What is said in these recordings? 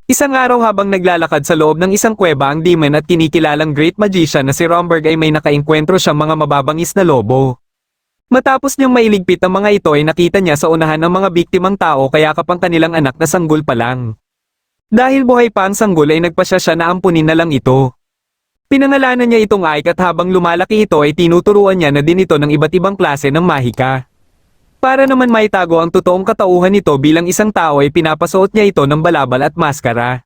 Isang araw habang naglalakad sa loob ng isang kuweba ang demon at kinikilalang great magician na si Romberg ay may nakaengkwentro siyang mga mababangis na lobo. Matapos niyang mailigpit ang mga ito ay nakita niya sa unahan ng mga biktimang tao kaya kapang kanilang anak na sanggol pa lang. Dahil buhay pa ang sanggol ay nagpasya siya na ampunin na lang ito. Pinangalanan niya itong Ike at habang lumalaki ito ay tinuturuan niya na din ito ng iba't ibang klase ng mahika. Para naman maitago ang totoong katauhan nito bilang isang tao ay pinapasuot niya ito ng balabal at maskara.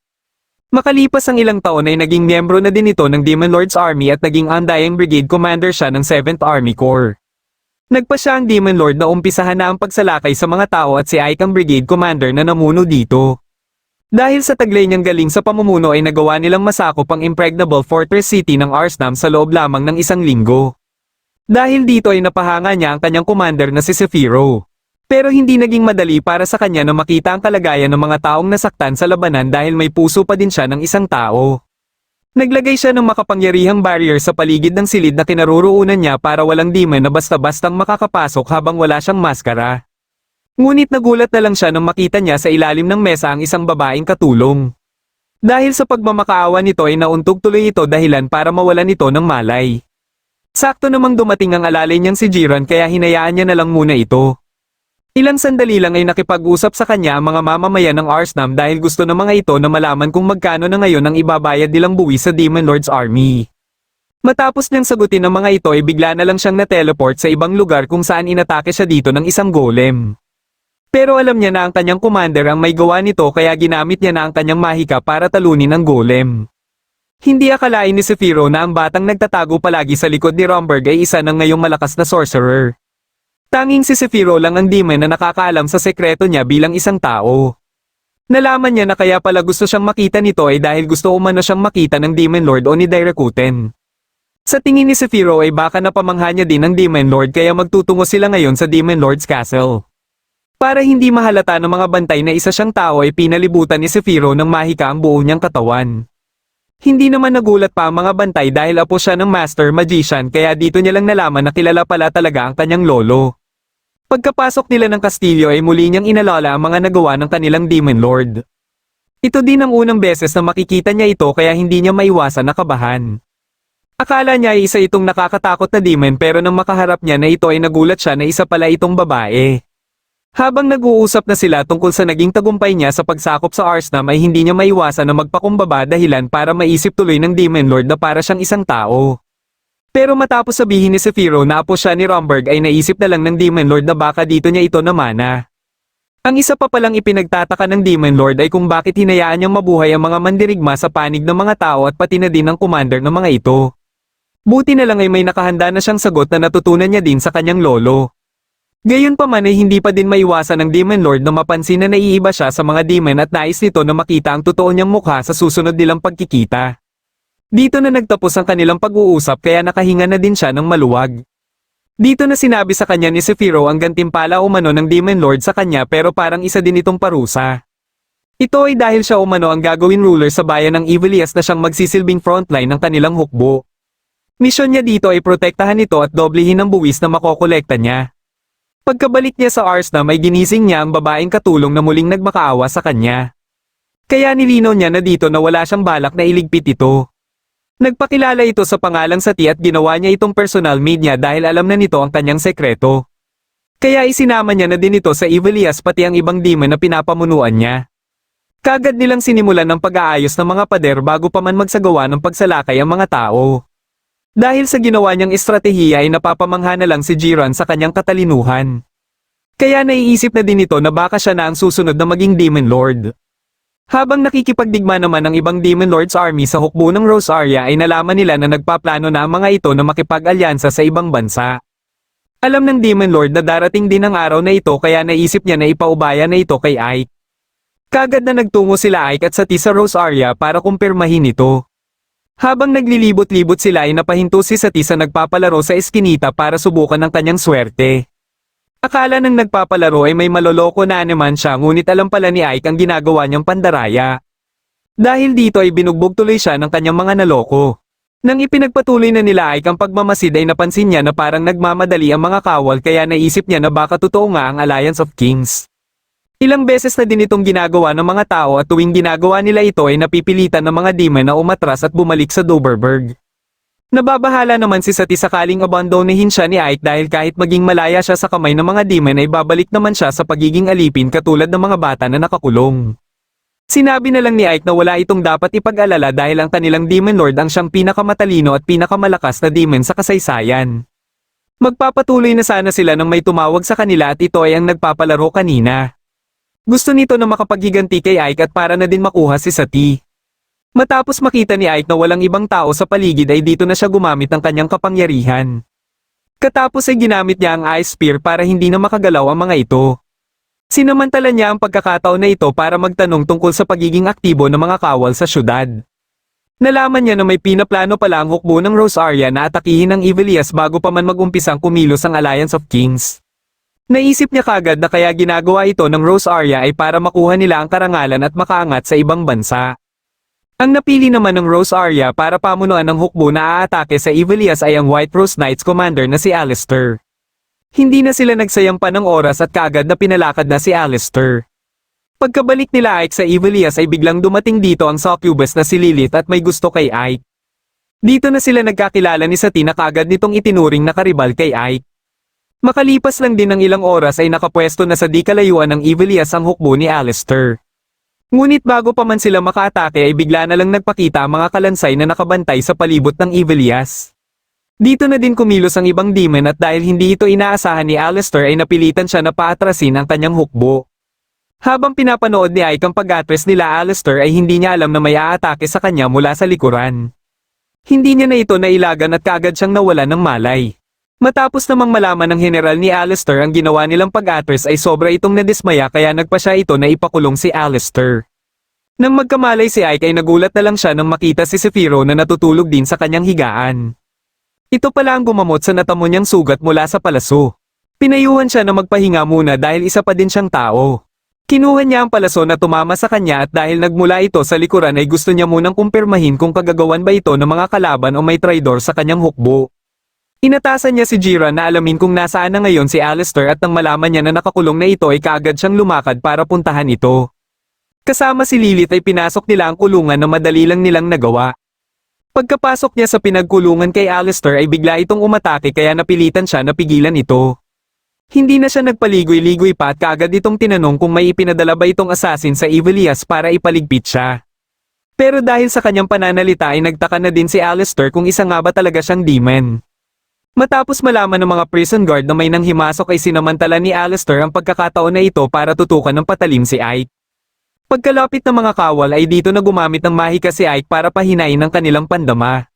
Makalipas ang ilang taon ay naging miyembro na din ito ng Demon Lord's Army at naging Undying Brigade Commander siya ng 7th Army Corps. Nagpa siya ang Demon Lord na umpisahan na ang pagsalakay sa mga tao at si Ike ang Brigade Commander na namuno dito. Dahil sa taglay niyang galing sa pamumuno ay nagawa nilang masakop ang impregnable fortress city ng Arsnam sa loob lamang ng isang linggo. Dahil dito ay napahanga niya ang kanyang commander na si Zephyro. Pero hindi naging madali para sa kanya na makita ang kalagayan ng mga taong nasaktan sa labanan dahil may puso pa din siya ng isang tao. Naglagay siya ng makapangyarihang barrier sa paligid ng silid na kinaroroonan niya para walang demon na basta-bastang makakapasok habang wala siyang maskara. Ngunit nagulat na lang siya nang makita niya sa ilalim ng mesa ang isang babaeng katulong. Dahil sa pagmamakaawa nito ay nauntog tuloy ito dahilan para mawalan ito ng malay. Sakto namang dumating ang alalay niyang si Jiran kaya hinayaan niya na lang muna ito. Ilang sandali lang ay nakipag-usap sa kanya ang mga mamamayan ng Arsnam dahil gusto ng mga ito na malaman kung magkano na ngayon ang ibabayad nilang buwis sa Demon Lord's Army. Matapos niyang sagutin ang mga ito ay bigla na lang siyang na-teleport sa ibang lugar kung saan inatake siya dito ng isang golem. Pero alam niya na ang kanyang commander ang may gawa nito kaya ginamit niya na ang kanyang mahika para talunin ang golem. Hindi akalain ni Zephyro na ang batang nagtatago palagi sa likod ni Romberg ay isa ng ngayong malakas na sorcerer. Tanging si Zephyro lang ang demon na nakakaalam sa sekreto niya bilang isang tao. Nalaman niya na kaya pala gusto siyang makita nito ay dahil gusto umano siyang makita ng Demon Lord o ni Dairakuten. Sa tingin ni Zephyro ay baka napamangha niya din ang Demon Lord kaya magtutungo sila ngayon sa Demon Lord's Castle. Para hindi mahalata ng mga bantay na isa siyang tao ay pinalibutan ni Zephyro ng mahika ang buo niyang katawan. Hindi naman nagulat pa ang mga bantay dahil apo siya ng Master Magician kaya dito niya lang nalaman na kilala pala talaga ang kanyang lolo. Pagkapasok nila ng kastilyo ay muli niyang inalala ang mga nagawa ng kanilang Demon Lord. Ito din ang unang beses na makikita niya ito kaya hindi niya maiwasan na kabahan. Akala niya ay isa itong nakakatakot na demon pero nang makaharap niya na ito ay nagulat siya na isa pala itong babae. Habang nag-uusap na sila tungkol sa naging tagumpay niya sa pagsakop sa Arsnam ay hindi niya maiwasan na magpakumbaba dahilan para maisip tuloy ng Demon Lord na para siyang isang tao. Pero matapos sabihin ni Zephyro na apo siya ni Romberg ay naisip na lang ng Demon Lord na baka dito niya ito namana. Ang isa pa palang ipinagtataka ng Demon Lord ay kung bakit hinayaan niyang mabuhay ang mga mandirigma sa panig ng mga tao at pati na din ang commander ng mga ito. Buti na lang ay may nakahanda na siyang sagot na natutunan niya din sa kanyang lolo. Gayunpaman ay hindi pa din maiwasan ng Demon Lord na mapansin na naiiba siya sa mga demon at nais nito na makita ang totoo niyang mukha sa susunod nilang pagkikita. Dito na nagtapos ang kanilang pag-uusap kaya nakahinga na din siya ng maluwag. Dito na sinabi sa kanya ni Zephyro ang gantimpala umano ng Demon Lord sa kanya pero parang isa din itong parusa. Ito ay dahil siya umano ang gagawin ruler sa bayan ng Ivalias na siyang magsisilbing frontline ng kanilang hukbo. Misyon niya dito ay protektahan ito at doblehin ang buwis na makokolekta niya. Pagkabalik niya sa Arsnam ay ginising niya ang babaeng katulong na muling nagmakaawa sa kanya. Kaya nilinaw niya na dito na wala siyang balak na iligpit ito. Nagpakilala ito sa pangalang Sati at ginawa niya itong personal maid niya dahil alam na nito ang kanyang sekreto. Kaya isinama niya na din ito sa Ivalias pati ang ibang demon na pinapamunuan niya. Kagad nilang sinimulan ng pag-aayos ng mga pader bago pa man magsagawa ng pagsalakay ang mga tao. Dahil sa ginawa niyang estratehiya ay napapamangha na lang si Jiran sa kanyang katalinuhan. Kaya naiisip na din ito na baka siya na ang susunod na maging Demon Lord. Habang nakikipagdigma naman ang ibang Demon Lord's Army sa hukbo ng Rosaria ay nalaman nila na nagpaplano na ang mga ito na makipag-alyansa sa ibang bansa. Alam ng Demon Lord na darating din ang araw na ito kaya naisip niya na ipaubaya na ito kay Ike. Kagad na nagtungo sila Ike at Sati sa Rosaria para kumpirmahin ito. Habang naglilibot-libot sila ay napahinto si Sati sa nagpapalaro sa eskinita para subukan ng kanyang swerte. Akala ng nagpapalaro ay may maloloko na naman siya ngunit alam pala ni Ike ang ginagawa niyang pandaraya. Dahil dito ay binugbog tuloy siya ng kanyang mga naloko. Nang ipinagpatuloy na nila Ike ang pagmamasid ay napansin niya na parang nagmamadali ang mga kawal kaya naisip niya na baka totoo nga ang Alliance of Kings. Ilang beses na din itong ginagawa ng mga tao at tuwing ginagawa nila ito ay napipilitan ng mga demon na umatras at bumalik sa Doberberg. Nababahala naman si Sati sakaling abandonehin siya ni Ike dahil kahit maging malaya siya sa kamay ng mga demon ay babalik naman siya sa pagiging alipin katulad ng mga bata na nakakulong. Sinabi na lang ni Ike na wala itong dapat ipag-alala dahil ang kanilang Demon Lord ang siyang pinakamatalino at pinakamalakas na demon sa kasaysayan. Magpapatuloy na sana sila nang may tumawag sa kanila at ito ay ang nagpapalaro kanina. Gusto nito na makapaghiganti kay Ike at para na din makuha si Sati. Matapos makita ni Ike na walang ibang tao sa paligid ay dito na siya gumamit ng kanyang kapangyarihan. Katapos ay ginamit niya ang Ice Spear para hindi na makagalaw ang mga ito. Sinamantala niya ang pagkakataon na ito para magtanong tungkol sa pagiging aktibo ng mga kawal sa syudad. Nalaman niya na may pinaplano pala ang hukbo ng Rosaria na atakihin ang Ivalias bago pa man mag-umpisang kumilos ang Alliance of Kings. Naisip niya kagad na kaya ginagawa ito ng Rosaria ay para makuha nila ang karangalan at makaangat sa ibang bansa. Ang napili naman ng Rosaria para pamunuan ng hukbo na aatake sa Ivalias ay ang White Rose Knights commander na si Alistair. Hindi na sila nagsayang pa ng oras at kaagad na pinalakad na si Alistair. Pagkabalik nila Ike sa Ivalias ay biglang dumating dito ang succubus na si Lilith at may gusto kay Ike. Dito na sila nagkakilala ni Sati na kaagad nitong itinuring na karibal kay Ike. Makalipas lang din ng ilang oras ay nakapwesto na sa di kalayuan ng Ivalias ang hukbo ni Alistair. Ngunit bago pa man sila makaatake ay bigla na lang nagpakita ang mga kalansay na nakabantay sa palibot ng Ivalias. Dito na din kumilos ang ibang demon at dahil hindi ito inaasahan ni Alistair ay napilitan siya na paatrasin ang kanyang hukbo. Habang pinapanood ni Ike ang pag-atres nila Alistair ay hindi niya alam na may aatake sa kanya mula sa likuran. Hindi niya na ito nailagan at kaagad siyang nawalan ng malay. Matapos namang malaman ng general ni Alistair ang ginawa nilang pag-atres ay sobra itong nadismaya kaya nagpa siya ito na ipakulong si Alistair. Nang magkamalay si Ike ay nagulat na lang siya nang makita si Sephiroth na natutulog din sa kanyang higaan. Ito pala ang gumamot sa natamo niyang sugat mula sa palaso. Pinayuhan siya na magpahinga muna dahil isa pa din siyang tao. Kinuha niya ang palaso na tumama sa kanya at dahil nagmula ito sa likuran ay gusto niya munang kumpirmahin kung kagagawan ba ito ng mga kalaban o may traidor sa kanyang hukbo. Inatasan niya si Jira na alamin kung nasaan na ngayon si Alistair at nang malaman niya na nakakulong na ito ay kaagad siyang lumakad para puntahan ito. Kasama si Lilith ay pinasok nila ang kulungan na madali lang nilang nagawa. Pagkapasok niya sa pinagkulungan kay Alistair ay bigla itong umatake kaya napilitan siya na pigilan ito. Hindi na siya nagpaligoy-ligoy pa at kaagad itong tinanong kung may ipinadala ba itong assassin sa Ivalias para ipaligpit siya. Pero dahil sa kanyang pananalita ay nagtaka na din si Alistair kung isa nga ba talaga siyang demon. Matapos malaman ng mga prison guard na may nanghimasok ay sinamantala ni Alistair ang pagkakataon na ito para tutukan ng patalim si Ike. Pagkalapit ng mga kawal ay dito na gumamit ng mahika si Ike para pahinain ang kanilang pandama.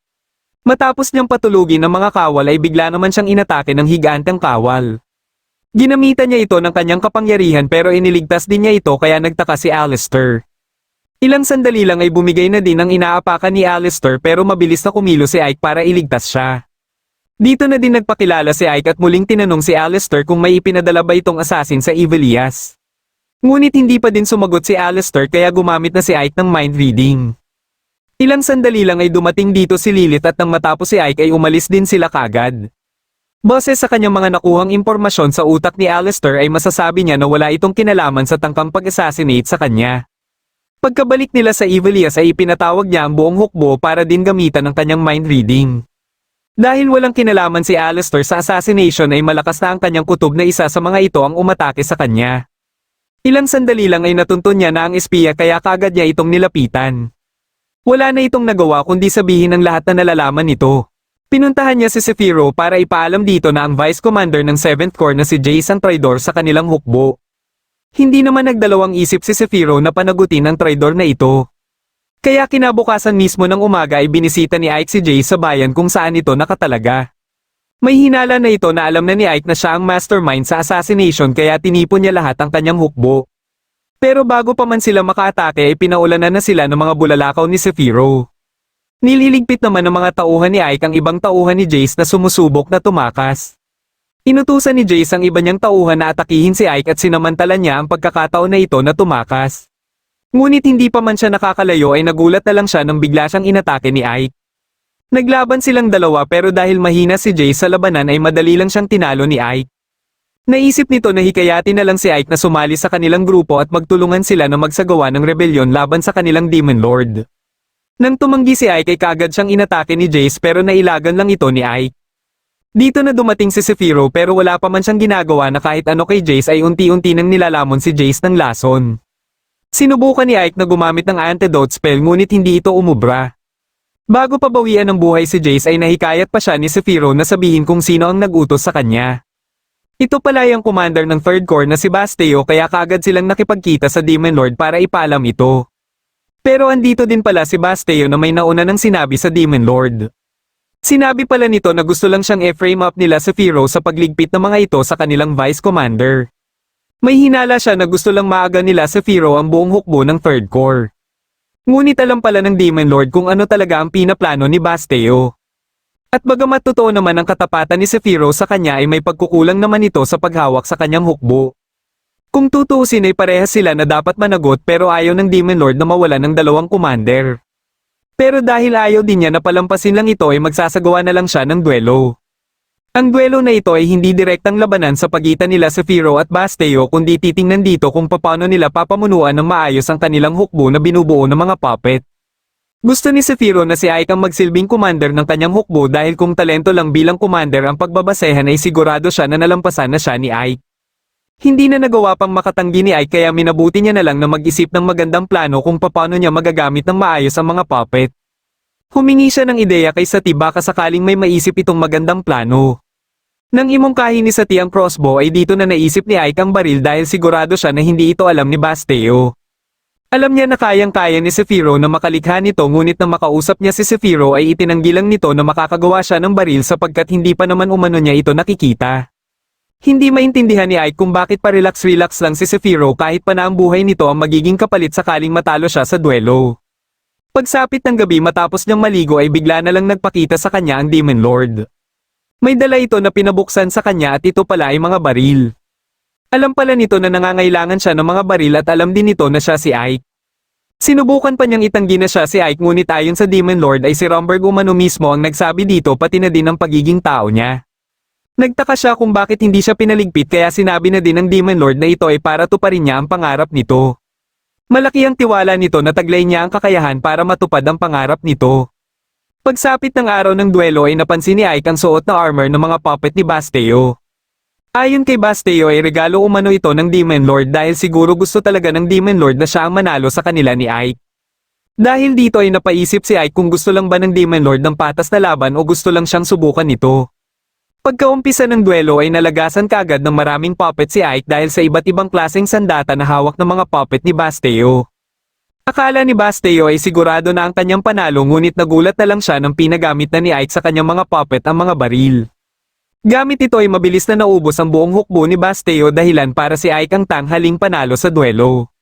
Matapos niyang patulugin ng mga kawal ay bigla naman siyang inatake ng higanteng kawal. Ginamitan niya ito ng kanyang kapangyarihan pero iniligtas din niya ito kaya nagtaka si Alistair. Ilang sandali lang ay bumigay na din ang inaapakan ni Alistair pero mabilis na kumilos si Ike para iligtas siya. Dito na din nagpakilala si Ike at muling tinanong si Alistair kung may ipinadala ba itong assassin sa Ivalias. Ngunit hindi pa din sumagot si Alistair kaya gumamit na si Ike ng mind reading. Ilang sandali lang ay dumating dito si Lilith at nang matapos si Ike ay umalis din sila kagad. Base sa kanyang mga nakuhang impormasyon sa utak ni Alistair ay masasabi niya na wala itong kinalaman sa tangkang pag-assassinate sa kanya. Pagkabalik nila sa Ivalias ay ipinatawag niya ang buong hukbo para din gamitan ng kanyang mind reading. Dahil walang kinalaman si Alistair sa assassination ay malakas na ang kanyang kutob na isa sa mga ito ang umatake sa kanya. Ilang sandali lang ay natuntun niya na ang espiya kaya kagad niya itong nilapitan. Wala na itong nagawa kundi sabihin ang lahat na nalalaman nito. Pinuntahan niya si Sephiroth para ipaalam dito na ang Vice Commander ng 7th Corps na si Jace ang traidor sa kanilang hukbo. Hindi naman nagdalawang isip si Sephiroth na panagutin ang traidor na ito. Kaya kinabukasan mismo ng umaga ay binisita ni Ike si Jace sa bayan kung saan ito nakatalaga. May hinala na ito na alam na ni Ike na siya ang mastermind sa assassination kaya tinipon niya lahat ang kanyang hukbo. Pero bago pa man sila makaatake ay pinaulanan na sila ng mga bulalakaw ni Sephiroth. Nililigpit naman ng mga tauhan ni Ike ang ibang tauhan ni Jace na sumusubok na tumakas. Inutusan ni Jace ang iba niyang tauhan na atakihin si Ike at sinamantala niya ang pagkakataon na ito na tumakas. Ngunit hindi pa man siya nakakalayo ay nagulat na lang siya nang bigla siyang inatake ni Ike. Naglaban silang dalawa pero dahil mahina si Jace sa labanan ay madali lang siyang tinalo ni Ike. Naisip nito na hikayatin na lang si Ike na sumali sa kanilang grupo at magtulungan sila na magsagawa ng rebelyon laban sa kanilang Demon Lord. Nang tumanggi si Ike ay kaagad siyang inatake ni Jace pero nailagan lang ito ni Ike. Dito na dumating si Sephiroth pero wala pa man siyang ginagawa na kahit ano kay Jace ay unti-unti nang nilalamon si Jace ng lason. Sinubukan ni Ike na gumamit ng antidote spell ngunit hindi ito umubra. Bago pa bawian ng buhay si Jace ay nahikayat pa siya ni Sephiroth na sabihin kung sino ang nag-utos sa kanya. Ito pala yung commander ng Third Corps na si Basteo kaya kaagad silang nakipagkita sa Demon Lord para ipaalam ito. Pero andito din pala si Basteo na may nauna nang sinabi sa Demon Lord. Sinabi pala nito na gusto lang siyang i-frame up nila Sephiroth sa pagligpit ng mga ito sa kanilang Vice Commander. May hinala siya na gusto lang maaga nila Sephiroth ang buong hukbo ng Third Corps. Ngunit alam pala ng Demon Lord kung ano talaga ang pinaplano ni Basteo. At bagamat totoo naman ang katapatan ni Sephiroth sa kanya ay may pagkukulang naman ito sa paghawak sa kanyang hukbo. Kung tutuusin ay parehas sila na dapat managot pero ayaw ng Demon Lord na mawalan ng dalawang commander. Pero dahil ayaw din niya na palampasin lang ito ay magsasagawa na lang siya ng duelo. Ang duelo na ito ay hindi direktang labanan sa pagitan nila Sephiroth at Basteo kundi titingnan dito kung paano nila papamunuan ng maayos ang kanilang hukbo na binubuo ng mga puppet. Gusto ni Sephiroth na si Ike ang magsilbing commander ng kanyang hukbo dahil kung talento lang bilang commander ang pagbabasehan ay sigurado siya na nalampasan na siya ni Ike. Hindi na nagawa pang makatanggi ni Ike kaya minabuti niya na lang na mag-isip ng magandang plano kung paano niya magagamit ng maayos ang mga puppet. Humingi siya ng ideya kay Sati baka sakaling may maisip itong magandang plano. Nang imungkahi ni Sati ang crossbow ay dito na naisip ni Ike ang baril dahil sigurado siya na hindi ito alam ni Basteo. Alam niya na kayang-kaya ni Sephiroth na makalikha nito ngunit nang makausap niya si Sephiroth ay itinanggi lang nito na makakagawa siya ng baril sapagkat hindi pa naman umano niya ito nakikita. Hindi maintindihan ni Ike kung bakit pa relax-relax lang si Sephiroth kahit pa na ang buhay nito ang magiging kapalit sakaling matalo siya sa duelo. Pagsapit ng gabi matapos niyang maligo ay bigla na lang nagpakita sa kanya ang Demon Lord. May dala ito na pinabuksan sa kanya at ito pala ay mga baril. Alam pala nito na nangangailangan siya ng mga baril at alam din nito na siya si Ike. Sinubukan pa niyang itanggi na siya si Ike ngunit ayon sa Demon Lord ay si Romberg umano mismo ang nagsabi dito pati na din ang pagiging tao niya. Nagtaka siya kung bakit hindi siya pinaligpit kaya sinabi na din ng Demon Lord na ito ay para tuparin niya ang pangarap nito. Malaki ang tiwala nito na taglay niya ang kakayahan para matupad ang pangarap nito. Pagsapit ng araw ng duelo ay napansin ni Ike ang suot na armor ng mga puppet ni Basteo. Ayon kay Basteo ay regalo umano ito ng Demon Lord dahil siguro gusto talaga ng Demon Lord na siya ang manalo sa kanila ni Ike. Dahil dito ay napaisip si Ike kung gusto lang ba ng Demon Lord ng patas na laban o gusto lang siyang subukan ito. Pagkaumpisa ng duelo ay nalagasan kaagad ng maraming puppet si Ike dahil sa iba't ibang klaseng sandata na hawak ng mga puppet ni Basteo. Akala ni Basteo ay sigurado na ang kanyang panalo ngunit nagulat na lang siya nang pinagamit na ni Ike sa kanyang mga puppet ang mga baril. Gamit ito ay mabilis na naubos ang buong hukbo ni Basteo dahilan para si Ike ang tanghaling panalo sa duelo.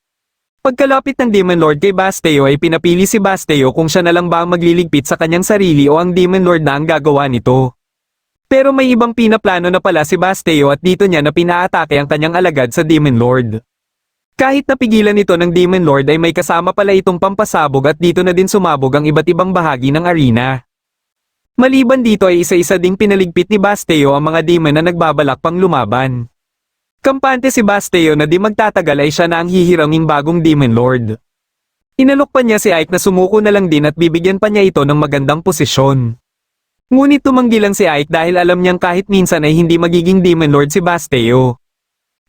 Pagkalapit ng Demon Lord kay Basteo ay pinapili si Basteo kung siya na lang ba ang magliligpit sa kanyang sarili o ang Demon Lord na ang gagawa nito. Pero may ibang pinaplano na pala si Basteo at dito niya na pinaatake ang kanyang alagad sa Demon Lord. Kahit napigilan ito ng Demon Lord ay may kasama pala itong pampasabog at dito na din sumabog ang iba't ibang bahagi ng arena. Maliban dito ay isa-isa ding pinaligpit ni Basteo ang mga demon na nagbabalak pang lumaban. Kampante si Basteo na di magtatagal ay siya na ang hihiranging bagong Demon Lord. Inalok pa niya si Ike na sumuko na lang din at bibigyan pa niya ito ng magandang posisyon. Ngunit tumanggi lang si Ike dahil alam niyang kahit minsan ay hindi magiging Demon Lord si Basteo.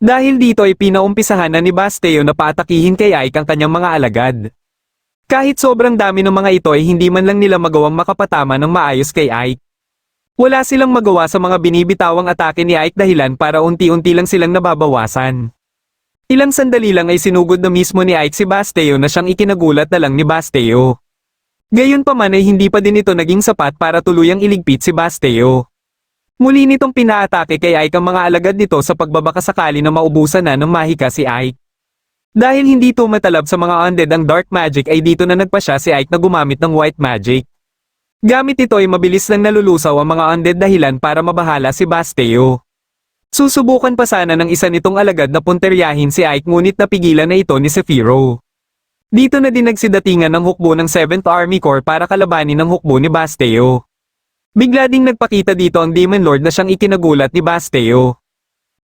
Dahil dito ay pinaumpisahan na ni Basteo na paatakihin kay Ike ang kanyang mga alagad. Kahit sobrang dami ng mga ito ay hindi man lang nila magawang makapatama ng maayos kay Ike. Wala silang magawa sa mga binibitawang atake ni Ike dahilan para unti-unti lang silang nababawasan. Ilang sandali lang ay sinugod na mismo ni Ike si Basteo na siyang ikinagulat na lang ni Basteo. Gayunpaman ay hindi pa din ito naging sapat para tuluyang iligpit si Basteo. Muli nitong pinaatake kay Ike ang mga alagad nito sa pagbabakasakali na maubusan na ng mahika si Ike. Dahil hindi tumatalab sa mga undead ang dark magic ay dito na nagpasya si Ike na gumamit ng white magic. Gamit ito ay mabilis lang nalulusaw ang mga undead dahilan para mabahala si Basteo. Susubukan pa sana ng isa nitong alagad na punteryahin si Ike ngunit napigilan na ito ni Sephiroth. Dito na din nagsidatingan ng hukbo ng 7th Army Corps para kalabanin ng hukbo ni Basteo. Bigla ding nagpakita dito ang Demon Lord na siyang ikinagulat ni Basteo.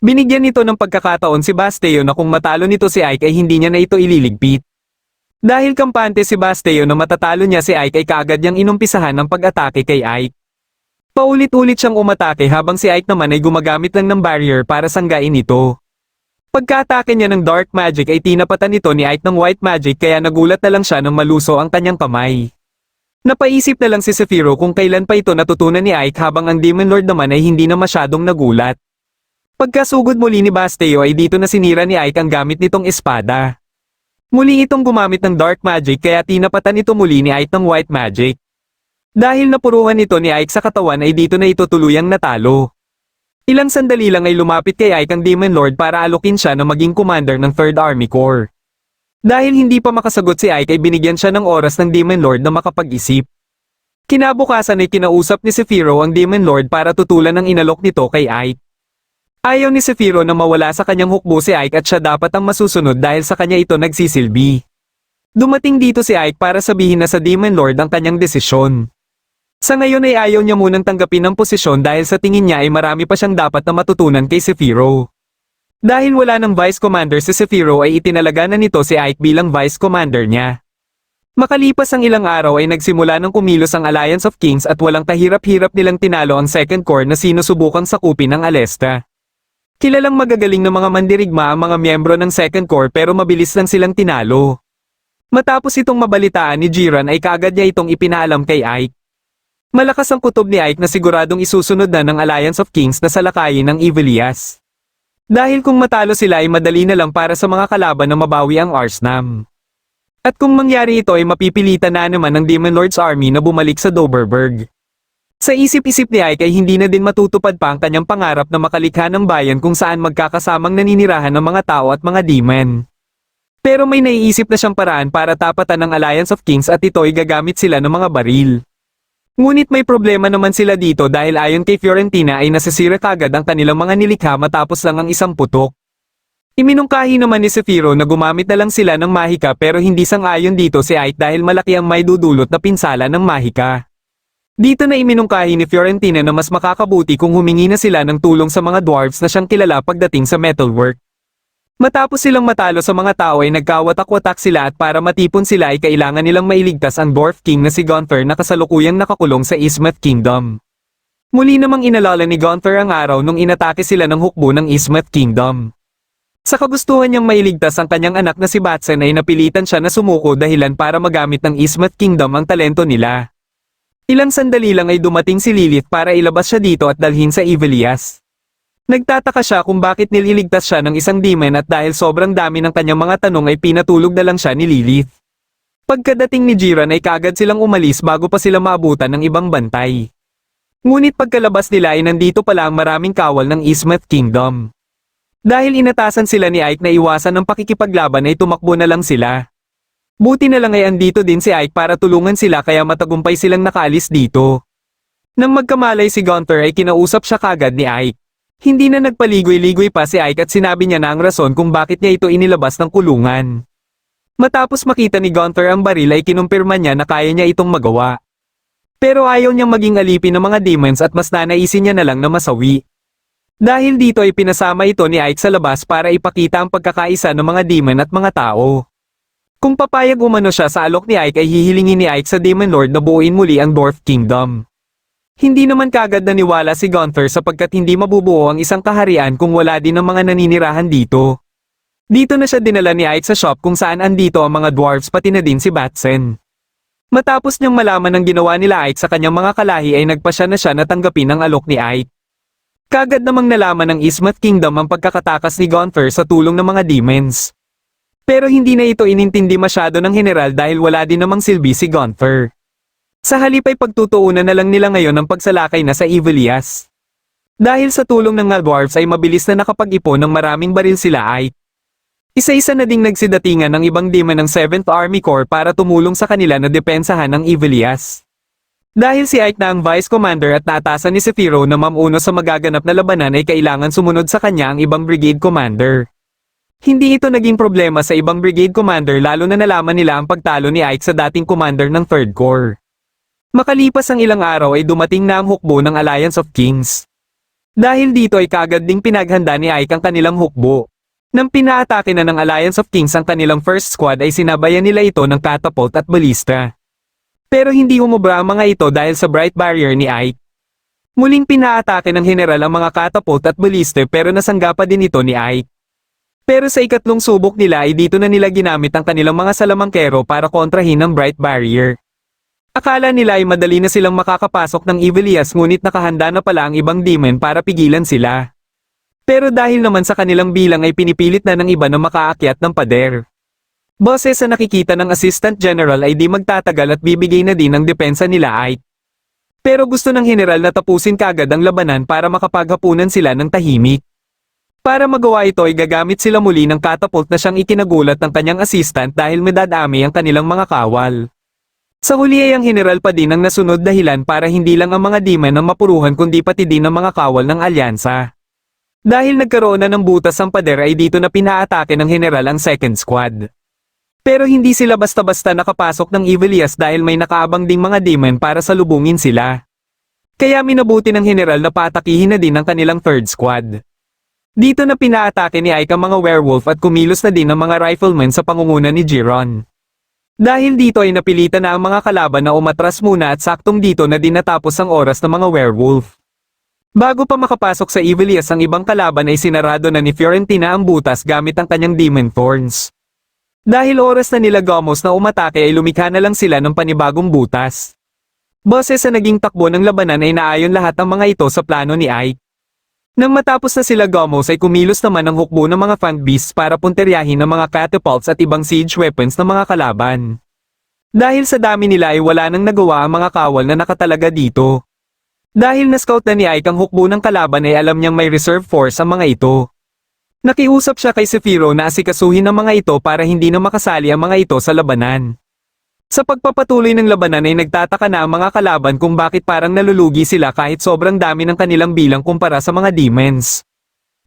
Binigyan nito ng pagkakataon si Basteo na kung matalo nito si Ike ay hindi niya na ito ililigpit. Dahil kampante si Basteo na matatalo niya si Ike ay kaagad niyang inumpisahan ng pag-atake kay Ike. Paulit-ulit siyang umatake habang si Ike naman ay gumagamit lang ng barrier para sanggain ito. Pagka-atake niya ng dark magic ay tinapatan nito ni Ike ng white magic kaya nagulat na lang siya nang maluso ang kanyang kamay. Napaisip na lang si Zephyro kung kailan pa ito natutunan ni Ike habang ang Demon Lord naman ay hindi na masyadong nagulat. Pagkasugod muli ni Basteo ay dito na sinira ni Ike ang gamit nitong espada. Muli itong gumamit ng dark magic kaya tinapatan ito muli ni Ike ng white magic. Dahil napuruhan ito ni Ike sa katawan ay dito na ito tuluyang natalo. Ilang sandali lang ay lumapit kay Ike ang Demon Lord para alokin siya na maging commander ng 3rd Army Corps. Dahil hindi pa makasagot si Ike ay binigyan siya ng oras ng Demon Lord na makapag-isip. Kinabukasan ay kinausap ni Zephyro ang Demon Lord para tutulan ang inalok nito kay Ike. Ayaw ni Zephyro na mawala sa kanyang hukbo si Ike at siya dapat ang masusunod dahil sa kanya ito nagsisilbi. Dumating dito si Ike para sabihin na sa Demon Lord ang kanyang desisyon. Sa ngayon ay ayaw niya munang tanggapin ang posisyon dahil sa tingin niya ay marami pa siyang dapat na matutunan kay Zephyro. Dahil wala ng Vice Commander si Zephyro ay itinalaga na nito si Ike bilang Vice Commander niya. Makalipas ang ilang araw ay nagsimula ng kumilos ang Alliance of Kings at walang kahirap-hirap nilang tinalo ang Second Corps na sinusubukang sakupin ng Alesta. Kilalang magagaling na mga mandirigma ang mga miyembro ng Second Corps pero mabilis lang silang tinalo. Matapos itong mabalitaan ni Jiran ay kaagad niya itong ipinaalam kay Ike. Malakas ang kutob ni Ike na siguradong isusunod na ng Alliance of Kings na salakayin ng Ivalias. Dahil kung matalo sila ay madali na lang para sa mga kalaban na mabawi ang Arsnam. At kung mangyari ito ay mapipilitan na naman ng Demon Lord's Army na bumalik sa Doberberg. Sa isip-isip ni Ike ay hindi na din matutupad pa ang kanyang pangarap na makalikha ng bayan kung saan magkakasamang naninirahan ng mga tao at mga demon. Pero may naiisip na siyang paraan para tapatan ng Alliance of Kings at ito ay gagamit sila ng mga baril. Ngunit may problema naman sila dito dahil ayon kay Fiorentina ay nasisira kagad ang kanilang mga nilikha matapos lang ang isang putok. Iminungkahi naman ni Zephyro na gumamit na lang sila ng mahika pero hindi sang-ayon dito si Ike dahil malaki ang may dudulot na pinsala ng mahika. Dito na iminungkahi ni Fiorentina na mas makakabuti kung humingi na sila ng tulong sa mga dwarves na siyang kilala pagdating sa metalwork. Matapos silang matalo sa mga tao ay nagkawatak-watak sila at para matipon sila ay kailangan nilang mailigtas ang Dwarf King na si Gunther na kasalukuyang nakakulong sa Ismath Kingdom. Muli namang inalala ni Gunther ang araw nung inatake sila ng hukbo ng Ismath Kingdom. Sa kagustuhan niyang mailigtas ang kanyang anak na si Batsen ay napilitan siya na sumuko dahilan para magamit ng Ismath Kingdom ang talento nila. Ilang sandali lang ay dumating si Lilith para ilabas siya dito at dalhin sa Ivalias. Nagtataka siya kung bakit nililigtas siya ng isang demon at dahil sobrang dami ng kanyang mga tanong ay pinatulog na lang siya ni Lilith. Pagkadating ni Jiran ay kaagad silang umalis bago pa sila maabutan ng ibang bantay. Ngunit pagkalabas nila ay nandito pala ang maraming kawal ng Ismath Kingdom. Dahil inatasan sila ni Ike na iwasan ng pakikipaglaban ay tumakbo na lang sila. Buti na lang ay andito din si Ike para tulungan sila kaya matagumpay silang nakaalis dito. Nang magkamalay si Gunther ay kinausap siya kagad ni Ike. Hindi na nagpaligoy-ligoy pa si Ike at sinabi niya na ang rason kung bakit niya ito inilabas ng kulungan. Matapos makita ni Gunther ang baril ay kinumpirma niya na kaya niya itong magawa. Pero ayaw niyang maging alipin ng mga demons at mas nanaisin niya na lang na masawi. Dahil dito ay pinasama ito ni Ike sa labas para ipakita ang pagkakaisa ng mga demon at mga tao. Kung papayag umano siya sa alok ni Ike ay hihilingin ni Ike sa Demon Lord na buuin muli ang Dwarf Kingdom. Hindi naman kagad naniwala si Gunther sapagkat hindi mabubuo ang isang kaharian kung wala din ang mga naninirahan dito. Dito na siya dinala ni Ike sa shop kung saan andito ang mga dwarves pati na din si Batsen. Matapos niyang malaman ang ginawa nila Ike sa kanyang mga kalahi ay nagpasya na siya na tanggapin ang alok ni Ike. Kagad namang nalaman ng Ismath Kingdom ang pagkakatakas ni Gunther sa tulong ng mga demons. Pero hindi na ito inintindi masyado ng general dahil wala din namang silbi si Gunther. Sa halip ay pagtutuunan na lang nila ngayon ang pagsalakay na sa Ivalias. Dahil sa tulong ng mga dwarves ay mabilis na nakapag-ipon ng maraming baril sila Ike. Isa-isa na ding nagsidatingan ng ibang demon ng 7th Army Corps para tumulong sa kanila na depensahan ng Ivalias. Dahil si Ike na ang Vice Commander at naatasan ni Zephyro na mamuno sa magaganap na labanan ay kailangan sumunod sa kanya ang ibang Brigade Commander. Hindi ito naging problema sa ibang Brigade Commander lalo na nalaman nila ang pagtalo ni Ike sa dating Commander ng 3rd Corps. Makalipas ang ilang araw ay dumating na ang hukbo ng Alliance of Kings. Dahil dito ay kaagad ding pinaghanda ni Ike ang kanilang hukbo. Nang pinaatake na ng Alliance of Kings ang kanilang first squad ay sinabayan nila ito ng catapult at balista. Pero hindi umubra ang mga ito dahil sa bright barrier ni Ike. Muling pinaatake ng general ang mga catapult at balista pero nasangga pa din ito ni Ike. Pero sa ikatlong subok nila ay dito na nila ginamit ang kanilang mga salamangkero para kontrahin ang bright barrier. Akala nila ay madali na silang makakapasok ng Evilias ngunit nakahanda na pala ang ibang demon para pigilan sila. Pero dahil naman sa kanilang bilang ay pinipilit na ng iba na makaakyat ng pader. Boses sa nakikita ng Assistant General ay di magtatagal at bibigay na din ang depensa nila Ike. Pero gusto ng General na tapusin kaagad ang labanan para makapaghapunan sila ng tahimik. Para magawa ito ay gagamit sila muli ng catapult na siyang ikinagulat ng kanyang assistant dahil madadami ang kanilang mga kawal. Sa huli ay ang general pa din ang nasunod dahilan para hindi lang ang mga demon ang mapuruhan kundi pati din ang mga kawal ng alyansa. Dahil nagkaroon na ng butas ang pader ay dito na pinaatake ng general ang second squad. Pero hindi sila basta-basta nakapasok ng Evilias dahil may nakaabang ding mga demon para salubungin sila. Kaya minabuti ng general na paatakihin na din ang kanilang third squad. Dito na pinaatake ni Ike ang mga werewolf at kumilos na din ang mga riflemen sa pangunguna ni Jiron. Dahil dito ay napilitan na ang mga kalaban na umatras muna at saktong dito na din natapos ang oras ng mga werewolf. Bago pa makapasok sa Evilias ang ibang kalaban ay sinarado na ni Fiorentina ang butas gamit ang kanyang demon thorns. Dahil oras na nila Gomos na umatake ay lumikha na lang sila ng panibagong butas. Boses sa naging takbo ng labanan ay naayon lahat ang mga ito sa plano ni Ike. Nang matapos na sila Gomos ay kumilos naman ang hukbo ng mga fang beasts para punteryahin ng mga catapults at ibang siege weapons ng mga kalaban. Dahil sa dami nila ay wala nang nagawa ang mga kawal na nakatalaga dito. Dahil na-scout na ni Ike ang hukbo ng kalaban ay alam niyang may reserve force ang mga ito. Nakiusap siya kay Sephiroth na asikasuhin ang mga ito para hindi na makasali ang mga ito sa labanan. Sa pagpapatuloy ng labanan ay nagtataka na ang mga kalaban kung bakit parang nalulugi sila kahit sobrang dami ng kanilang bilang kumpara sa mga demons.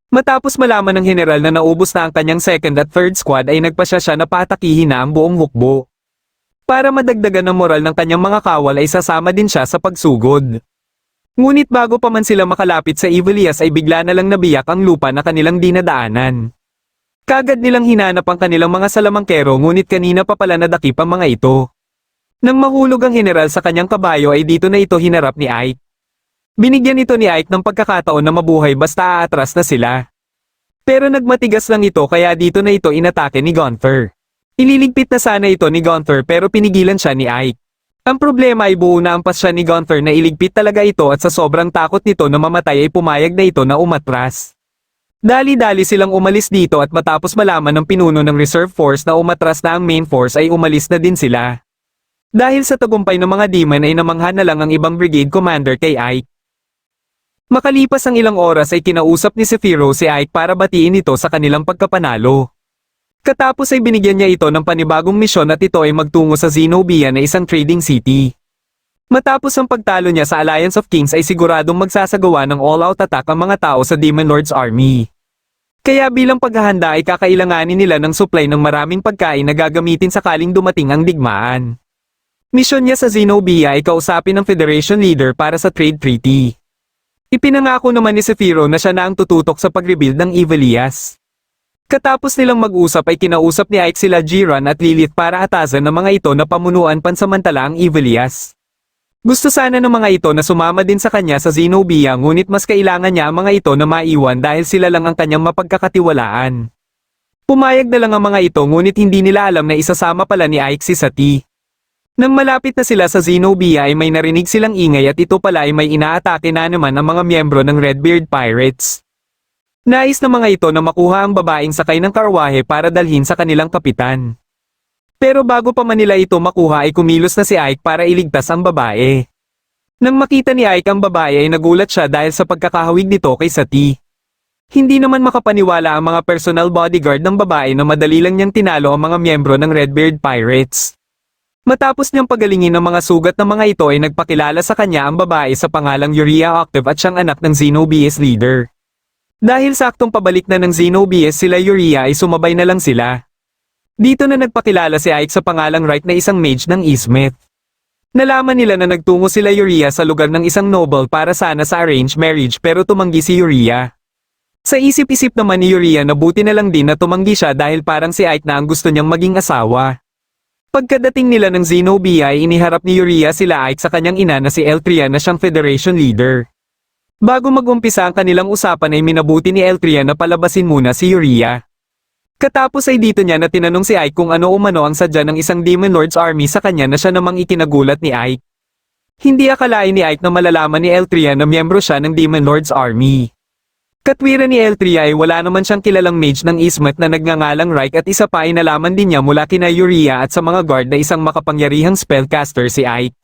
Matapos malaman ng general na naubos na ang kanyang second at third squad ay nagpasya siya na patakihin na ang buong hukbo. Para madagdagan ang moral ng kanyang mga kawal ay sasama din siya sa pagsugod. Ngunit bago pa man sila makalapit sa Evilias ay bigla na lang nabiyak ang lupa na kanilang dinadaanan. Kagad nilang hinanap ang kanilang mga salamangkero ngunit kanina pa pala nadakip ang mga ito. Nang mahulog ang general sa kanyang kabayo ay dito na ito hinarap ni Ike. Binigyan ito ni Ike ng pagkakataon na mabuhay basta aatras na sila. Pero nagmatigas lang ito kaya dito na ito inatake ni Gunther. Ililigpit na sana ito ni Gunther pero pinigilan siya ni Ike. Ang problema ay buo na ampas siya ni Gunther na iligpit talaga ito at sa sobrang takot nito na mamatay ay pumayag na ito na umatras. Dali-dali silang umalis dito at matapos malaman ng pinuno ng reserve force na umatras na ang main force ay umalis na din sila. Dahil sa tagumpay ng mga demon ay namangha na lang ang ibang brigade commander kay Ike. Makalipas ang ilang oras ay kinausap ni Sephiroth si Ike para batiin ito sa kanilang pagkapanalo. Katapos ay binigyan niya ito ng panibagong misyon at ito ay magtungo sa Zenobia na isang trading city. Matapos ang pagtalo niya sa Alliance of Kings ay siguradong magsasagawa ng all-out attack ang mga tao sa Demon Lord's army. Kaya bilang paghahanda ay kakailanganin nila ng supply ng maraming pagkain na gagamitin sakaling dumating ang digmaan. Misyon niya sa Zenobia ay kausapin ng Federation leader para sa trade treaty. Ipinangako naman ni Sephiroth na siya na ang tututok sa pag-rebuild ng Evilias. Katapos nilang mag-usap ay kinausap ni Ike sila Jiron at Lilith para atasan ng mga ito na pamunuan pansamantala ang Evilias. Gusto sana ng mga ito na sumama din sa kanya sa Zenobia ngunit mas kailangan niya ang mga ito na maiwan dahil sila lang ang kanyang mapagkakatiwalaan. Pumayag na lang ang mga ito ngunit hindi nila alam na isasama pala ni Ike si Sati. Nang malapit na sila sa Zenobia ay may narinig silang ingay at ito pala ay may inaatake na naman ang mga miyembro ng Redbeard Pirates. Nais ng mga ito na makuha ang babaeng sakay ng karwahe para dalhin sa kanilang kapitan. Pero bago pa man nila ito makuha ay kumilos na si Ike para iligtas ang babae. Nang makita ni Ike ang babae ay nagulat siya dahil sa pagkakahawig nito kay Sati. Hindi naman makapaniwala ang mga personal bodyguard ng babae na madali lang niyang tinalo ang mga miyembro ng Redbeard Pirates. Matapos niyang pagalingin ang mga sugat ng mga ito ay nagpakilala sa kanya ang babae sa pangalang Uriah Octave at siyang anak ng Zenobia's leader. Dahil saktong pabalik na ng Zenobias sila Uriah ay sumabay na lang sila. Dito na nagpakilala si Ike sa pangalang Wright na isang mage ng Ismith. Nalaman nila na nagtungo sila Yuria sa lugar ng isang noble para sana sa arranged marriage pero tumanggi si Yuria. Sa isip-isip naman ni Yuria na buti na lang din na tumanggi siya dahil parang si Ike na ang gusto niyang maging asawa. Pagkadating nila ng Zenobia ay iniharap ni Yuria sila Ike sa kanyang ina na si Eltria na siyang Federation leader. Bago mag-umpisa ang kanilang usapan ay minabuti ni Eltria na palabasin muna si Yuria. Katapos ay dito niya na tinanong si Ike kung ano umano ang sadya ng isang Demon Lord's army sa kanya na siya namang ikinagulat ni Ike. Hindi akalain ni Ike na malalaman ni Eltria na miyembro siya ng Demon Lord's army. Katwiran ni Eltria ay wala naman siyang kilalang mage ng Ismet na nagngangalang Reich at isa pa ay nalaman din niya mula kina Yuria at sa mga guard na isang makapangyarihang spellcaster si Ike.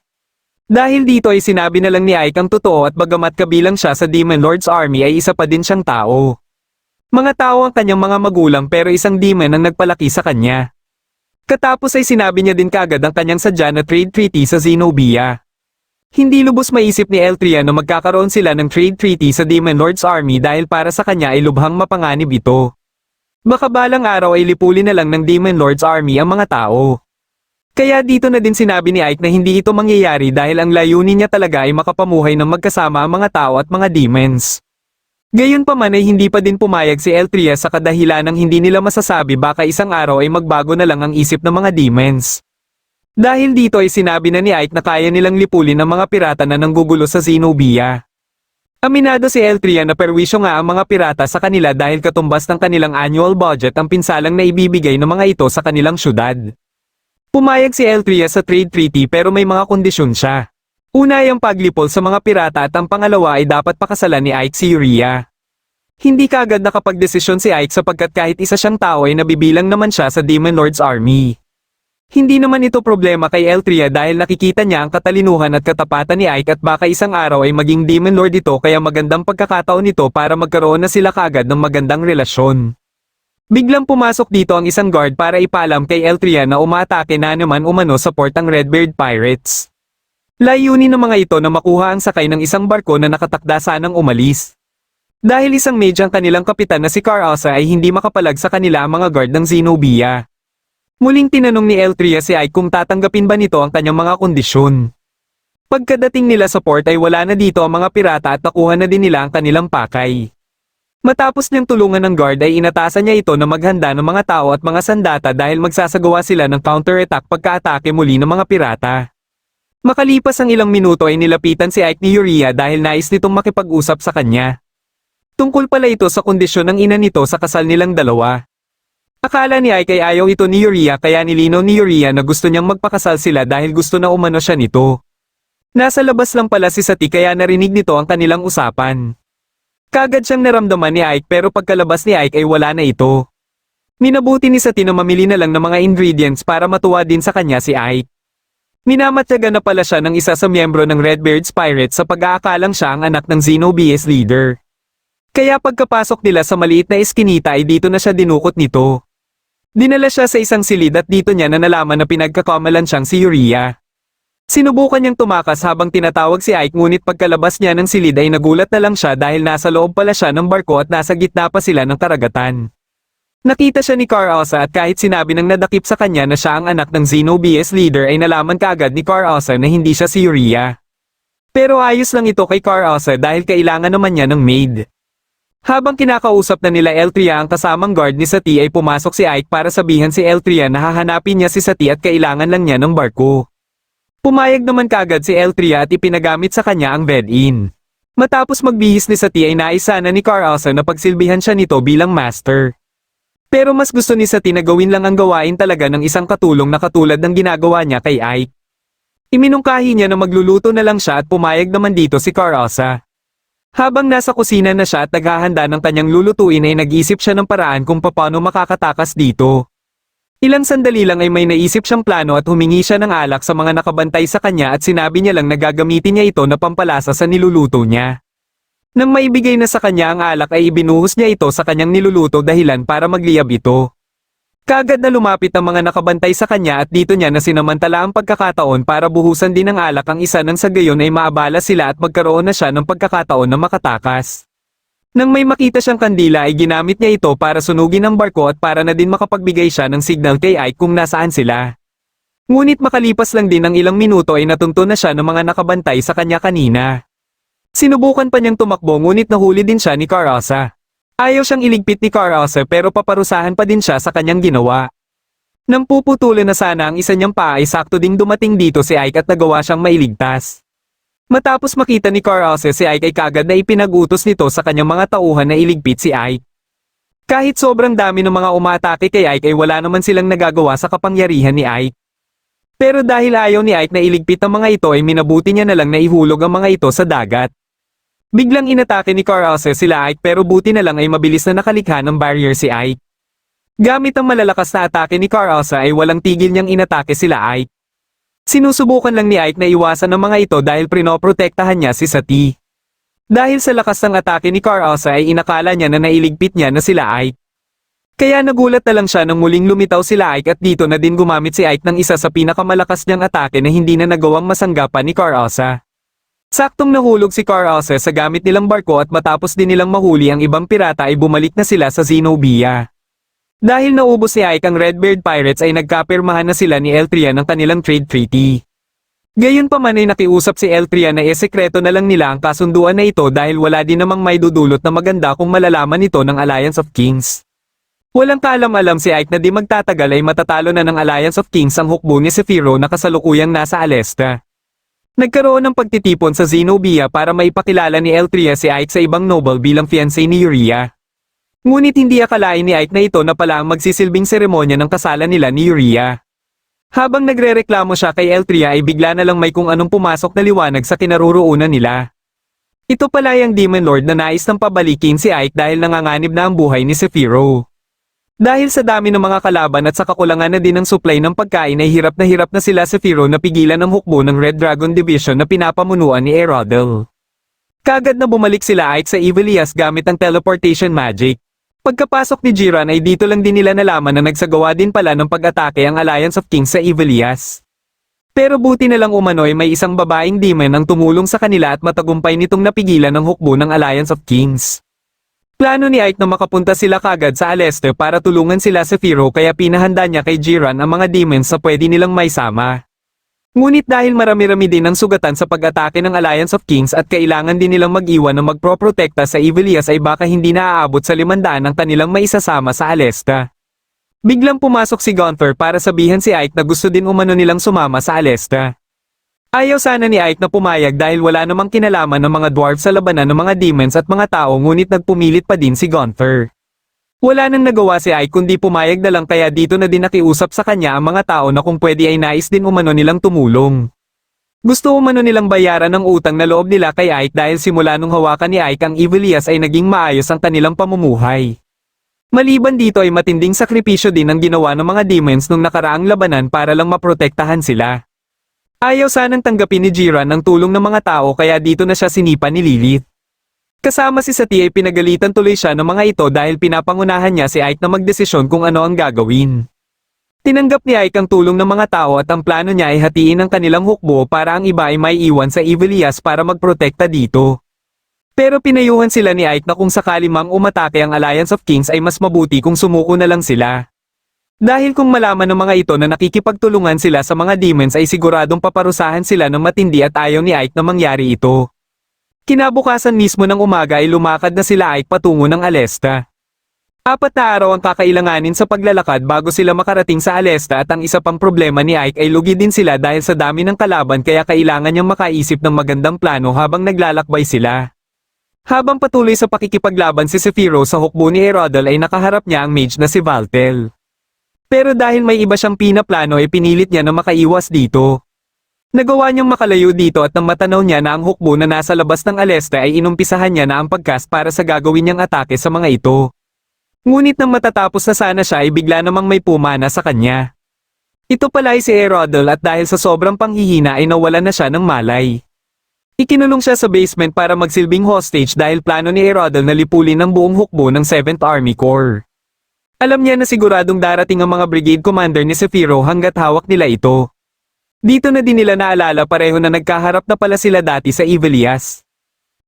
Dahil dito ay sinabi na lang ni Ike ang totoo at bagamat kabilang siya sa Demon Lord's army ay isa pa din siyang tao. Mga tao ang kanyang mga magulang pero isang demon ang nagpalaki sa kanya. Katapos ay sinabi niya din kagad ang kanyang sadya na trade treaty sa Zenobia. Hindi lubos maisip ni Eltria na magkakaroon sila ng trade treaty sa Demon Lord's army dahil para sa kanya ay lubhang mapanganib ito. Baka balang araw ay lipulin na lang ng Demon Lord's army ang mga tao. Kaya dito na din sinabi ni Ike na hindi ito mangyayari dahil ang layunin niya talaga ay makapamuhay ng magkasama ang mga tao at mga demons. Gayunpaman ay hindi pa din pumayag si Eltria sa kadahilanang hindi nila masasabi baka isang araw ay magbago na lang ang isip ng mga demons. Dahil dito ay sinabi na ni Ike na kaya nilang lipulin ang mga pirata na nanggugulo sa Zenobia. Aminado si Eltria na perwisyo nga ang mga pirata sa kanila dahil katumbas ng kanilang annual budget ang pinsalang na ibibigay ng mga ito sa kanilang syudad. Pumayag si Eltria sa trade treaty pero may mga kondisyon siya. Una ay ang paglipol sa mga pirata at ang pangalawa ay dapat pakasalan ni Ike si Yuria. Hindi kaagad nakapagdesisyon si Ike sapagkat kahit isa siyang tao ay nabibilang naman siya sa Demon Lord's army. Hindi naman ito problema kay Eltria dahil nakikita niya ang katalinuhan at katapatan ni Ike at baka isang araw ay maging Demon Lord ito kaya magandang pagkakataon nito para magkaroon na sila kaagad ng magandang relasyon. Biglang pumasok dito ang isang guard para ipaalam kay Eltria na umaatake na naman umano sa port ang Redbeard Pirates. Layunin ng mga ito na makuha ang sakay ng isang barko na nakatakda sanang umalis. Dahil isang mage ang kanilang kapitan na si Carasa ay hindi makapalag sa kanila ang mga guard ng Zenobia. Muling tinanong ni Eltria si Ike kung tatanggapin ba nito ang kanyang mga kondisyon. Pagkadating nila sa port ay wala na dito ang mga pirata at nakuha na din nila ang kanilang pakay. Matapos niyang tulungan ng guard ay inatasan niya ito na maghanda ng mga tao at mga sandata dahil magsasagawa sila ng counter-attack pagka-atake muli ng mga pirata. Makalipas ang ilang minuto ay nilapitan si Ike ni Yuria dahil nais nitong makipag-usap sa kanya. Tungkol pala ito sa kondisyon ng ina nito sa kasal nilang dalawa. Akala ni Ike ay ayaw ito ni Yuria kaya nilinaw ni Yuria na gusto niyang magpakasal sila dahil gusto na umano siya nito. Nasa labas lang pala si Sati kaya narinig nito ang kanilang usapan. Kagad siyang naramdaman ni Ike pero pagkalabas ni Ike ay wala na ito. Minabuti ni Sati na mamili na lang ng mga ingredients para matuwa din sa kanya si Ike. Minamatyaga na pala siya ng isa sa miyembro ng Redbeard's Pirates sa pag-aakalang siya ang anak ng Zenobia's leader. Kaya pagkapasok nila sa maliit na eskinita ay dito na siya dinukot nito. Dinala siya sa isang silid at dito niya na nalaman na pinagkakamalan siyang si Yuria. Sinubukan niyang tumakas habang tinatawag si Ike ngunit pagkalabas niya ng silid ay nagulat na lang siya dahil nasa loob pala siya ng barko at nasa gitna pa sila ng karagatan. Nakita siya ni Carasa at kahit sinabi ng nadakip sa kanya na siya ang anak ng Zenobia's leader ay nalaman kaagad ni Carasa na hindi siya si Yuria. Pero ayos lang ito kay Carasa dahil kailangan naman niya ng maid. Habang kinakausap na nila Eltria ang kasamang guard ni Sati ay pumasok si Ike para sabihan si Eltria na hahanapin niya si Sati at kailangan lang niya ng barko. Pumayag naman kaagad si Eltria at ipinagamit sa kanya ang bed-in. Matapos magbihis ni Sati ay naisa na ni Carasa na pagsilbihan siya nito bilang master. Pero mas gusto ni Sati na gawin lang ang gawain talaga ng isang katulong na katulad ng ginagawa niya kay Ike. Iminungkahi niya na magluluto na lang siya at pumayag naman dito si Carasa. Habang nasa kusina na siya at naghahanda ng kanyang lulutuin ay nag-isip siya ng paraan kung paano makakatakas dito. Ilang sandali lang ay may naisip siyang plano at humingi siya ng alak sa mga nakabantay sa kanya at sinabi niya lang na gagamitin niya ito na pampalasa sa niluluto niya. Nang maibigay na sa kanya ang alak ay ibinuhos niya ito sa kanyang niluluto dahilan para magliyab ito. Kaagad na lumapit ang mga nakabantay sa kanya at dito niya na sinamantala ang pagkakataon para buhusan din ng alak ang isa nang sa gayon ay maabala sila at magkaroon na siya ng pagkakataon na makatakas. Nang may makita siyang kandila ay ginamit niya ito para sunugin ang barko at para na din makapagbigay siya ng signal kay Ike kung nasaan sila. Ngunit makalipas lang din ng ilang minuto ay natunto na siya ng mga nakabantay sa kanya kanina. Sinubukan pa niyang tumakbo ngunit nahuli din siya ni Carasa. Ayaw siyang iligpit ni Carasa pero paparusahan pa din siya sa kanyang ginawa. Nang puputulan na sana ang isa niyang paa ay sakto ding dumating dito si Ike at nagawa siyang mailigtas. Matapos makita ni Carasa si Ike ay kaagad na ipinag-utos nito sa kanyang mga tauhan na iligpit si Ike. Kahit sobrang dami ng mga umaatake kay Ike ay wala naman silang nagagawa sa kapangyarihan ni Ike. Pero dahil ayaw ni Ike na iligpit ang mga ito ay minabuti niya na lang na ihulog ang mga ito sa dagat. Biglang inatake ni Carasa sila Ike pero buti na lang ay mabilis na nakalikha ng barrier si Ike. Gamit ang malalakas na atake ni Carasa ay walang tigil niyang inatake sila Ike. Sinusubukan lang ni Ike na iwasan ang mga ito dahil prinoprotektahan niya si Sati. Dahil sa lakas ng atake ni Carasa ay inakala niya na nailigpit niya na sila Ike. Kaya nagulat na lang siya nang muling lumitaw sila Ike at dito na din gumamit si Ike ng isa sa pinakamalakas niyang atake na hindi na nagawang masanggapan ni Carasa. Saktong nahulog si Carasa sa gamit nilang barko at matapos din nilang mahuli ang ibang pirata ay bumalik na sila sa Zenobia. Dahil naubos ni Ike ang Redbeard Pirates ay nagkapirmahan na sila ni Eltria ng kanilang trade treaty. Gayunpaman ay nakiusap si Eltria na sekreto na lang nila ang kasunduan na ito dahil wala din namang may dudulot na maganda kung malalaman ito ng Alliance of Kings. Walang kaalam-alam si Ike na di magtatagal ay matatalo na ng Alliance of Kings ang hukbo ni Zephyro na kasalukuyang nasa Alesta. Nagkaroon ng pagtitipon sa Zenobia para maipakilala ni Eltria si Ike sa ibang noble bilang fiancé ni Uria. Ngunit hindi akalain ni Ike na ito na pala ang magsisilbing seremonya ng kasalan nila ni Uria. Habang nagrereklamo siya kay Eltria ay bigla na lang may kung anong pumasok na liwanag sa kinaroroonan nila. Ito pala yung Demon Lord na nais ng pabalikin si Ike dahil nanganganib na ang buhay ni Zephyro. Dahil sa dami ng mga kalaban at sa kakulangan na din ng supply ng pagkain ay hirap na sila Zephyro na pigilan ang hukbo ng Red Dragon Division na pinapamunuan ni Erodel. Kagad na bumalik sila Ike sa Ivalias gamit ang teleportation magic. Pagkapasok ni Jiran ay dito lang din nila nalaman na nagsagawa din pala ng pag-atake ang Alliance of Kings sa Ivalias. Pero buti na lang umano'y may isang babaeng demon ang tumulong sa kanila at matagumpay nitong napigilan ang hukbo ng Alliance of Kings. Plano ni Ike na makapunta sila kagad sa Aleste para tulungan sila sa Zephyro kaya pinahanda niya kay Jiran ang mga demons sa pwede nilang maisama. Ngunit dahil marami-rami din ang sugatan sa pag-atake ng Alliance of Kings at kailangan din nilang mag-iwan na magproprotekta sa Ivalias ay baka hindi naaabot sa 500 ang kanilang maisasama sa Alesta. Biglang pumasok si Gunther para sabihan si Ike na gusto din umano nilang sumama sa Alesta. Ayaw sana ni Ike na pumayag dahil wala namang kinalaman ng mga dwarf sa labanan ng mga demons at mga tao ngunit nagpumilit pa din si Gunther. Wala nang nagawa si Ike kundi pumayag na lang kaya dito na din nakiusap sa kanya ang mga tao na kung pwede ay nais din umano nilang tumulong. Gusto umano nilang bayaran ang utang na loob nila kay Ike dahil simula nung hawakan ni Ike ang Ivalias ay naging maayos ang kanilang pamumuhay. Maliban dito ay matinding sakripisyo din ang ginawa ng mga demons nung nakaraang labanan para lang maprotektahan sila. Ayaw sanang tanggapin ni Jiran ang tulong ng mga tao kaya dito na siya sinipa ni Lilith. Kasama si Sati ay pinagalitan tuloy siya ng mga ito dahil pinapangunahan niya si Ike na magdesisyon kung ano ang gagawin. Tinanggap ni Ike ang tulong ng mga tao at ang plano niya ay hatiin ang kanilang hukbo para ang iba ay may iwan sa Ivalias para magprotekta dito. Pero pinayuhan sila ni Ike na kung sakali mang umatake ang Alliance of Kings ay mas mabuti kung sumuko na lang sila. Dahil kung malaman ng mga ito na nakikipagtulungan sila sa mga demons ay siguradong paparusahan sila ng matindi at ayaw ni Ike na mangyari ito. Kinabukasan mismo ng umaga ay lumakad na sila Ike patungo ng Alesta. 4 na araw ang kakailanganin sa paglalakad bago sila makarating sa Alesta at ang isa pang problema ni Ike ay lugi din sila dahil sa dami ng kalaban kaya kailangan niyang makaisip ng magandang plano habang naglalakbay sila. Habang patuloy sa pakikipaglaban si Zephyro sa hukbo ni Erodel ay nakaharap niya ang mage na si Valtel. Pero dahil may iba siyang pinaplano ay pinilit niya na makaiwas dito. Nagawa niyang makalayo dito at nang matanaw niya na ang hukbo na nasa labas ng Alesta ay inumpisahan niya na ang pagcast para sa gagawin niyang atake sa mga ito. Ngunit nang matatapos na sana siya ay bigla namang may pumana sa kanya. Ito pala ay si Erodel at dahil sa sobrang panghihina ay nawalan na siya ng malay. Ikinulong siya sa basement para magsilbing hostage dahil plano ni Erodel na lipulin ang buong hukbo ng 7th Army Corps. Alam niya na siguradong darating ang mga brigade commander ni Zephyro hanggat hawak nila ito. Dito na din nila naalala pareho na nagkaharap na pala sila dati sa Ivalias.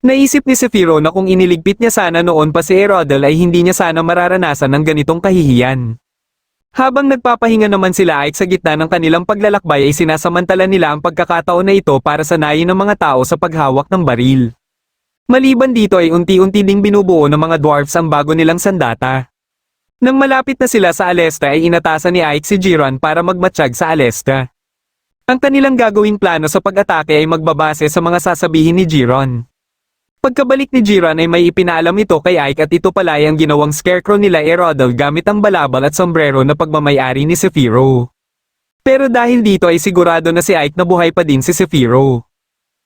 Naisip ni Zephyro na kung iniligpit niya sana noon pa si Erodel ay hindi niya sana mararanasan ng ganitong kahihiyan. Habang nagpapahinga naman sila Ike sa gitna ng kanilang paglalakbay ay sinasamantala nila ang pagkakataon na ito para sanayin ng mga tao sa paghawak ng baril. Maliban dito ay unti-unti ding binubuo ng mga dwarfs ang bago nilang sandata. Nang malapit na sila sa Alesta ay inatasan ni Ike si Jiran para magmatsyag sa Alesta. Ang kanilang gagawing plano sa pag-atake ay magbabase sa mga sasabihin ni Jiran. Pagkabalik ni Jiran ay may ipinaalam ito kay Ike at ito pala ay ang ginawang scarecrow nila Erodel gamit ang balabal at sombrero na pagmamayari ni Sephiroth. Pero dahil dito ay sigurado na si Ike na buhay pa din si Sephiroth.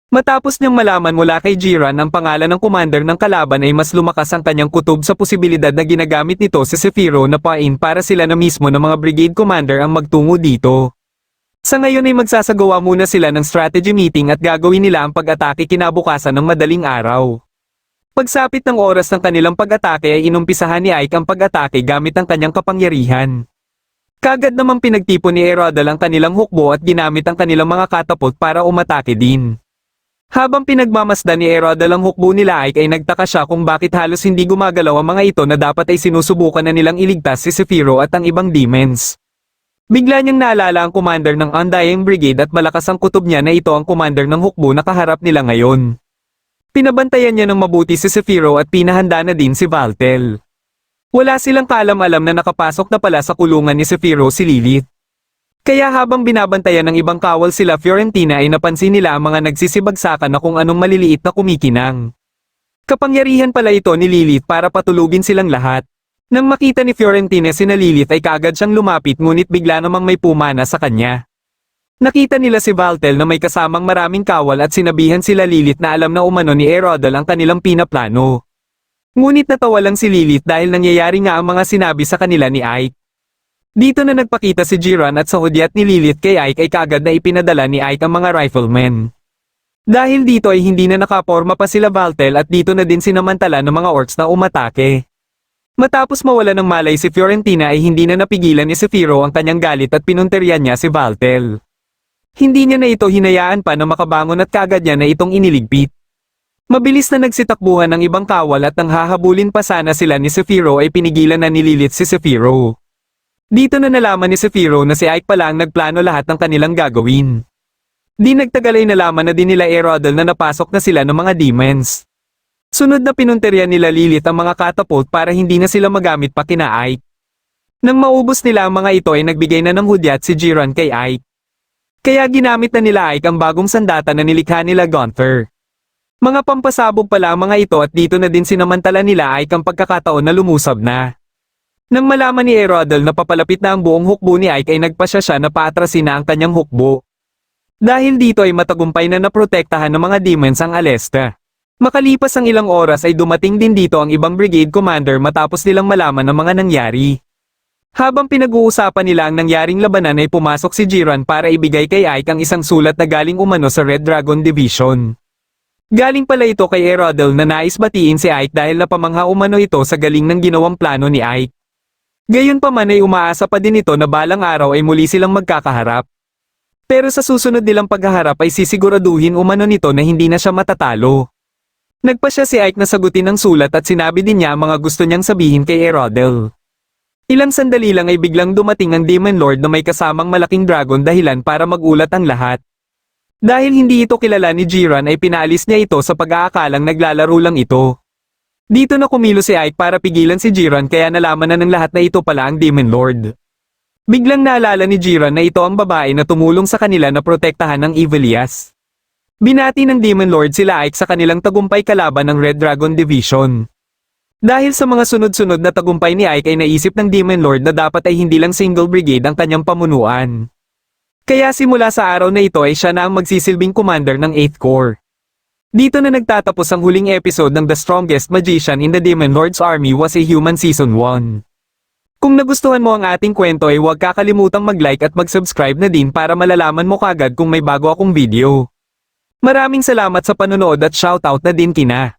Matapos niyang malaman mula kay Jiran ang pangalan ng commander ng kalaban ay mas lumakas ang kanyang kutob sa posibilidad na ginagamit nito si Sephiroth na pain para sila na mismo ng mga brigade commander ang magtungo dito. Sa ngayon ay magsasagawa muna sila ng strategy meeting at gagawin nila ang pag-atake kinabukasan ng madaling araw. Pagsapit ng oras ng kanilang pag-atake ay inumpisahan ni Ike ang pag-atake gamit ang kanyang kapangyarihan. Kagad namang pinagtipon ni Erodel ang kanilang hukbo at ginamit ang kanilang mga katapult para umatake din. Habang pinagmamasdan ni Erodel ang hukbo nila Ike ay nagtaka siya kung bakit halos hindi gumagalaw ang mga ito na dapat ay sinusubukan na nilang iligtas si Sephiroth at ang ibang demons. Bigla niyang naalala ang commander ng Undying Brigade at malakas ang kutob niya na ito ang commander ng hukbo na kaharap nila ngayon. Pinabantayan niya ng mabuti si Sephiroth at pinahanda na din si Valtel. Wala silang kaalam-alam na nakapasok na pala sa kulungan ni Sephiroth si Lilith. Kaya habang binabantayan ng ibang kawal sila Fiorentina ay napansin nila ang mga nagsisibagsakan na kung anong maliliit na kumikinang. Kapangyarihan pala ito ni Lilith para patulugin silang lahat. Nang makita ni Fiorentina sina Lilith ay kaagad siyang lumapit ngunit bigla namang may pumana sa kanya. Nakita nila si Valtel na may kasamang maraming kawal at sinabihan sila Lilith na alam na umano ni Erodel ang kanilang pinaplano. Ngunit natawa lang si Lilith dahil nangyayari nga ang mga sinabi sa kanila ni Ike. Dito na nagpakita si Jiran at sa hudyat ni Lilith kay Ike ay kaagad na ipinadala ni Ike ang mga riflemen. Dahil dito ay hindi na nakaporma pa sila Valtel at dito na din sinamantala ng mga orcs na umatake. Matapos mawala ng malay si Fiorentina ay hindi na napigilan ni Sephiroth ang kanyang galit at pinunterian niya si Valtel. Hindi niya na ito hinayaan pa na makabangon at kagad niya na itong iniligpit. Mabilis na nagsitakbuhan ng ibang kawal at nang hahabulin pa sana sila ni Sephiroth ay pinigilan na ni Lilith si Sephiroth. Dito na nalaman ni Sephiroth na si Ike pala ang nagplano lahat ng kanilang gagawin. Di nagtagal ay nalaman na din nila Erodel na napasok na sila ng mga demons. Sunod na pinunterian nila Lilith ang mga katapult para hindi na sila magamit pa kina Ike. Nang maubos nila ang mga ito ay nagbigay na ng hudyat si Jiran kay Ike. Kaya ginamit na nila Ike ang bagong sandata na nilikha nila Gunther. Mga pampasabog pala ang mga ito at dito na din sinamantala nila Ike ang pagkakataon na lumusab na. Nang malaman ni Erodel na papalapit na ang buong hukbo ni Ike ay nagpasya siya na paatrasin na ang kanyang hukbo. Dahil dito ay matagumpay na naprotektahan ng mga demons ang Alesta. Makalipas ang ilang oras ay dumating din dito ang ibang brigade commander matapos nilang malaman ang mga nangyari. Habang pinag-uusapan nila ang nangyaring labanan ay pumasok si Jiran para ibigay kay Ike ang isang sulat na galing umano sa Red Dragon Division. Galing pala ito kay Erodel na nais batiin si Ike dahil napamangha umano ito sa galing ng ginawang plano ni Ike. Gayunpaman ay umaasa pa din ito na balang araw ay muli silang magkakaharap. Pero sa susunod nilang paghaharap ay sisiguraduhin umano nito na hindi na siya matatalo. Nagpasya si Ike na sagutin ang sulat at sinabi din niya ang mga gusto niyang sabihin kay Erodel. Ilang sandali lang ay biglang dumating ang Demon Lord na may kasamang malaking dragon dahilan para magulat ang lahat. Dahil hindi ito kilala ni Jiran ay pinaalis niya ito sa pag-aakalang naglalaro lang ito. Dito na kumilos si Ike para pigilan si Jiran kaya nalaman na ng lahat na ito pala ang Demon Lord. Biglang naalala ni Jiran na ito ang babae na tumulong sa kanila na protektahan ng Evilias. Binati ng Demon Lord sila Ike sa kanilang tagumpay kalaban ng Red Dragon Division. Dahil sa mga sunod-sunod na tagumpay ni Ike ay naisip ng Demon Lord na dapat ay hindi lang single brigade ang kanyang pamunuan. Kaya simula sa araw na ito ay siya na ang magsisilbing commander ng 8th Corps. Dito na nagtatapos ang huling episode ng The Strongest Magician in the Demon Lord's Army Was a Human Season 1. Kung nagustuhan mo ang ating kwento ay huwag kakalimutang mag-like at mag-subscribe na din para malalaman mo kagad kung may bago akong video. Maraming salamat sa panonood at shoutout na din kina